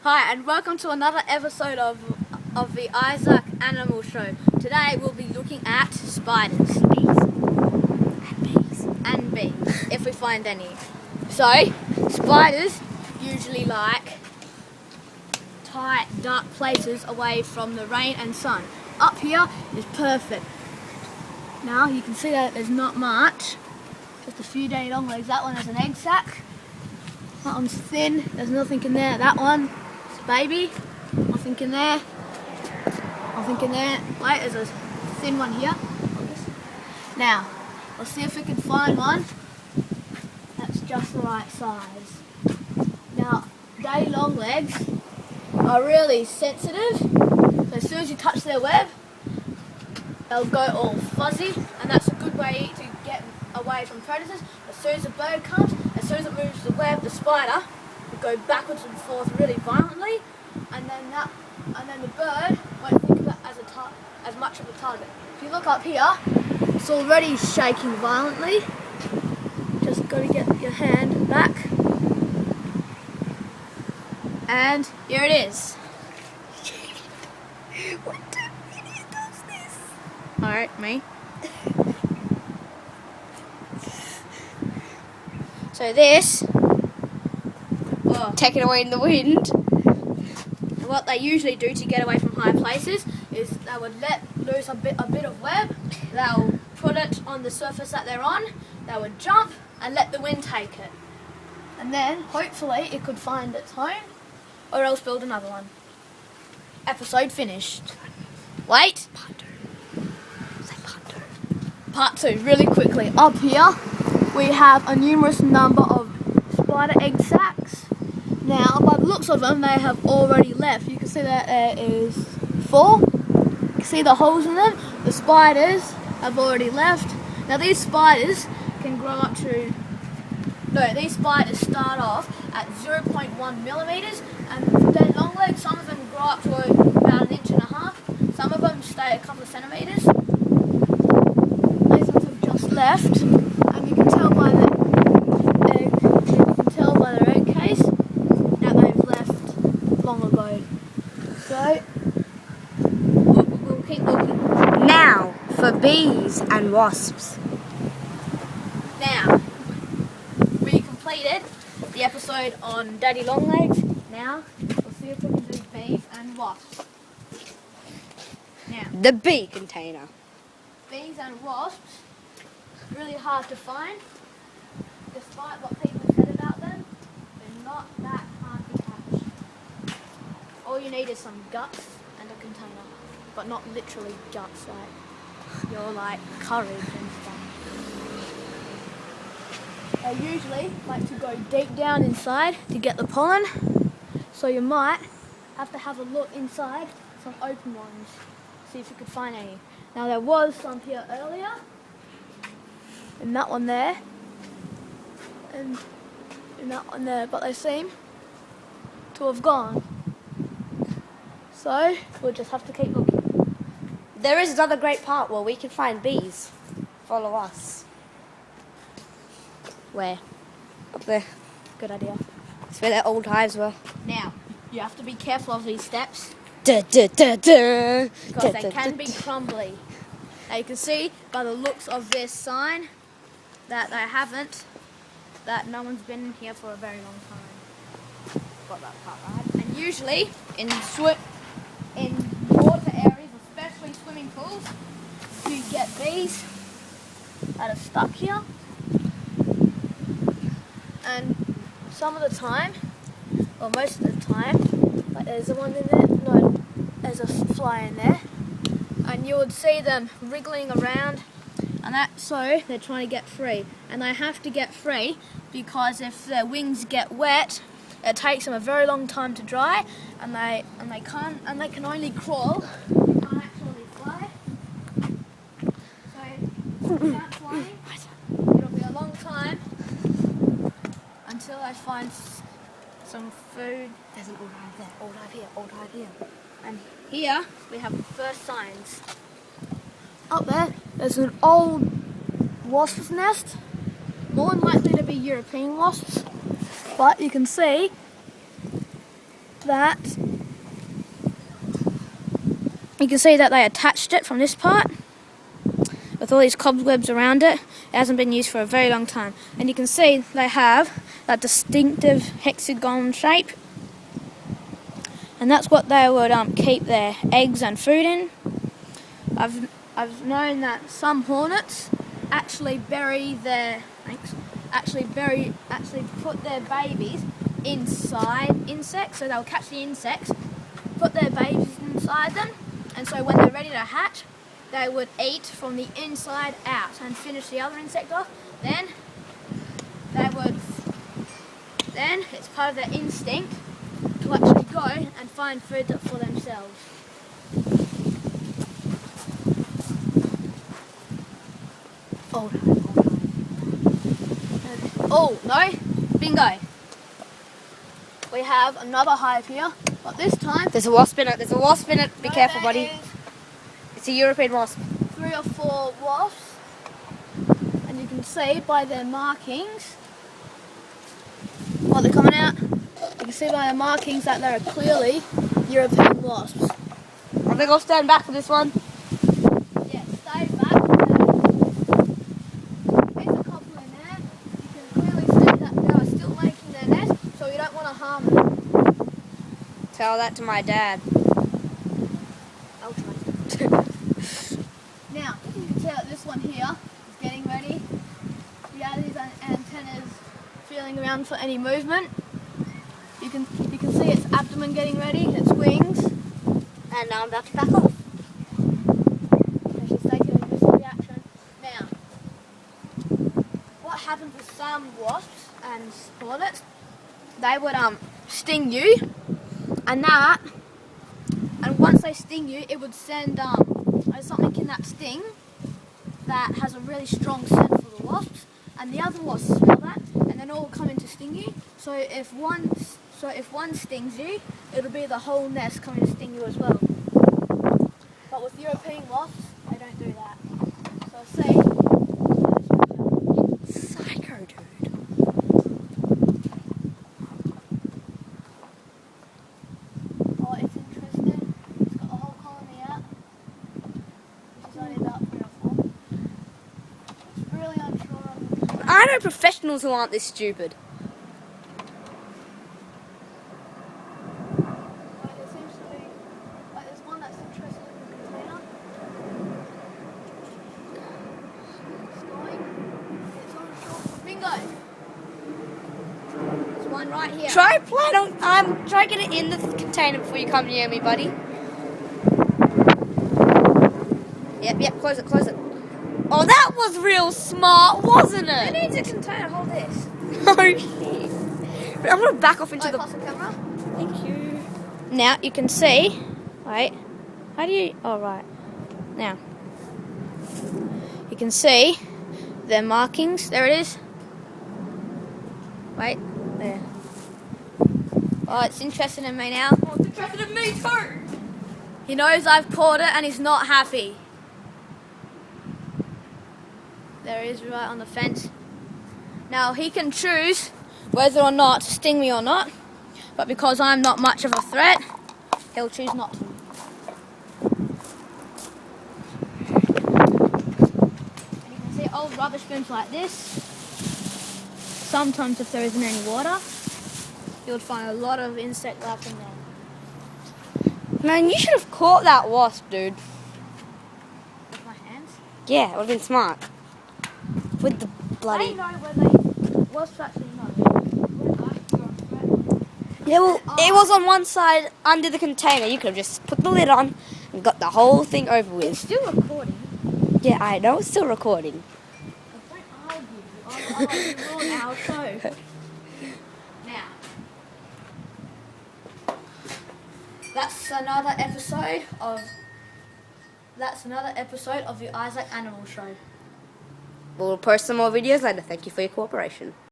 Hi, and welcome to another episode of the Isaac Animal Show. Today we'll be looking at spiders, and bees, if we find any. So, spiders usually like tight, dark places away from the rain and sun. Up here is perfect. Now you can see that there's not much, just a few dainty long legs. That one has an egg sac. That one's thin, there's nothing in there. That one, it's a baby, nothing in there. Nothing in there. Wait, there's a thin one here. Now, let's see if we can find one that's just the right size. Now, dainty long legs are really sensitive, so as soon as you touch their web, they'll go all fuzzy, and that's a good way to get away from predators. As soon as the bird comes, as soon as it moves the web, the spider will go backwards and forth really violently, and then the bird won't think of it as much of a target. If you look up here, it's already shaking violently. Just got to get your hand back, and here it is. What the idiot does this? Alright, me. So this, Taken away in the wind. what they usually do to get away from high places is they would let loose a bit of web. They'll put it on the surface that they're on. They would jump and let the wind take it, and then hopefully it could find its home, or else build another one. Episode finished. Wait. Part two. Say part two. Part 2, really quickly. Up here, we have a numerous number of spider egg sacs. Now, by the looks of them, they have already left. You can see that there is 4. You can see the holes in them. The spiders have already left. Now, these spiders can grow up to... No, these spiders start off at 0.1 millimeters, and they're long legs. Some of them grow up to about 1.5 inches. Some of them stay a couple of centimeters. These ones have just left, and you can tell by their egg case that they've left long ago. So we'll keep looking. Now for bees and wasps. Now we completed the episode on daddy longlegs. Now we'll see if we can do bees and wasps. Now, The bee container. bees and wasps, really hard to find. Despite what people said about them, they're not that hard to catch. All you need is some guts and a container, but not literally guts like your courage and stuff. They usually like to go deep down inside to get the pollen, so you might have to have a look inside some open ones, see if you could find any. Now there was some here earlier, and that one there, and that one there, but they seem to have gone. So we'll just have to keep looking. There is another great part where we can find bees. Follow us. Where? Up there. Good idea. It's where their old hives were. Now, you have to be careful of these steps, Da, da, da, da. because they can be crumbly. Now you can see by the looks of this sign that that no one's been in here for a very long time. Got that part right. And usually in water areas, especially swimming pools, you get bees that are stuck here. And some of the time, or most of the time, like there's a one in there, no, there's a fly in there, and you would see them wriggling around, and so they're trying to get free, and they have to get free because if their wings get wet, it takes them a very long time to dry, and they can only crawl, they can't actually fly. So if they start flying, it'll be a long time until I find some food. There's an old hive there. Old hive here. Old hive here. And here we have the first signs. Up there's an old wasp's nest, more than likely to be European wasps, but you can see that you can see that they attached it from this part with all these cobwebs around it. It hasn't been used for a very long time, and you can see they have that distinctive hexagon shape, and that's what they would keep their eggs and food in. I've known that some hornets actually put their babies inside insects, so they'll catch the insects, put their babies inside them, and so when they're ready to hatch, they would eat from the inside out and finish the other insect off. Then it's part of their instinct to actually go and find food for themselves. Oh no, bingo. We have another hive here, but this time There's a wasp in it. There's a wasp in it. Be careful, there buddy. is It's a European wasp. 3 or 4 wasps, and you can see by their markings while they're coming out. You can see by their markings that they're clearly European wasps. I think I'll stand back for this one. Yeah, stay back. There's a couple in there. You can clearly see that they are still making their nest, so you don't want to harm them. Tell that to my dad. I'll try. Now, you can see that this one here is getting ready. He has his antennas feeling around for any movement. You can see its abdomen getting ready, its wings. And now I'm about to back off. And she's taking a missile reaction. Now, what happens with some wasps and hornets, they would sting you, and once they sting you, it would send there's something in that sting that has a really strong scent for the wasps, and the other wasps smell that, and then all will come in to sting you. So if one stings you, it'll be the whole nest coming to sting you as well. But with European wasps, they don't do that. So see. Psycho, dude. Oh, it's interesting. It's got a whole colony out, which is only about 3 or 4. It's really unsure on the I know professionals who aren't this stupid. But it seems to be like there's one that's interested in the container. It's going. It's on short. Bingo! There's one right here. Try get it in the container before you come near me, buddy. Yep, close it. Oh, that was real smart, wasn't Who it? needs a container? Hold this. Oh, shit. I'm going to back off into Right, the... pass the camera. Thank you. Now you can see, wait, how do you, oh right, now, you can see their markings, there it is, wait, there. Oh, it's interested in me now. Oh, it's interested in me too. He knows I've caught it and he's not happy. There he is right on the fence. Now he can choose whether or not to sting me or not, but because I'm not much of a threat, he'll choose not to. And you can see old rubbish bins like this. Sometimes if there isn't any water, you'll find a lot of insect life in there. Man, you should have caught that wasp, dude. With my hands. Yeah, it would have been smart. With the They bloody... know where they, wasps actually know. Yeah, well, it was on one side under the container. You could have just put the lid on and got the whole thing over It's with. still recording. Yeah, I know, it's still recording. Don't argue. I'll ruin our show. Now, that's another episode of the Isaac Animal Show. We'll post some more videos later. Thank you for your cooperation.